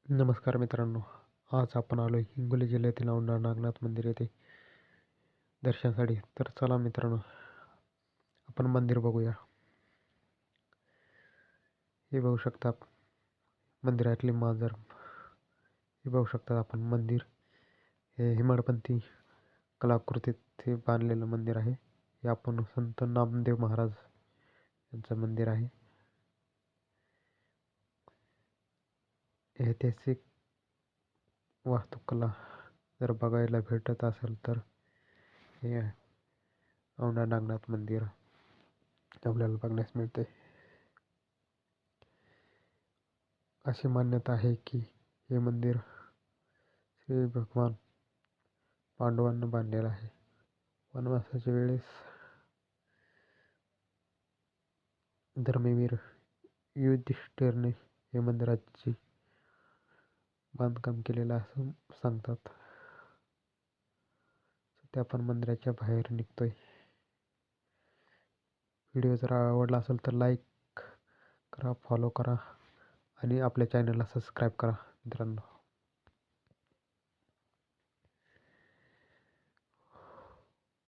नमस्कार मित्रांनो. आज आपण आलो हिंगोली जिल्ह्यातील औंढा नागनाथ मंदिर येथे दर्शनासाठी. तर चला मित्रांनो, आपण मंदिर बघूया. हे बघू शकता मंदिरातले मांजर. हे बघू शकता आपण मंदिर. हे हेमाडपंथी कलाकृतीत हे बांधलेलं मंदिर आहे. हे आपण संत नामदेव महाराज यांचं मंदिर आहे. ऐतिहासिक वास्तुकला जर बघायला भेटत असेल तर हे औंढा नागनाथ मंदिर आपल्याला बघण्यास मिळते. अशी मान्यता आहे की हे मंदिर श्री भगवान पांडवांना बांधलेलं आहे. वनवासाच्या वेळेस धर्मवीर युधिष्ठिरने हे मंदिराचे बांधकाम केलेलं असं सांगतात. सध्या आपण मंदिराच्या बाहेर निघतोय. व्हिडिओ जर आवडला असेल तर लाईक करा, फॉलो करा आणि आपल्या चॅनलला सबस्क्राईब करा मित्रांनो.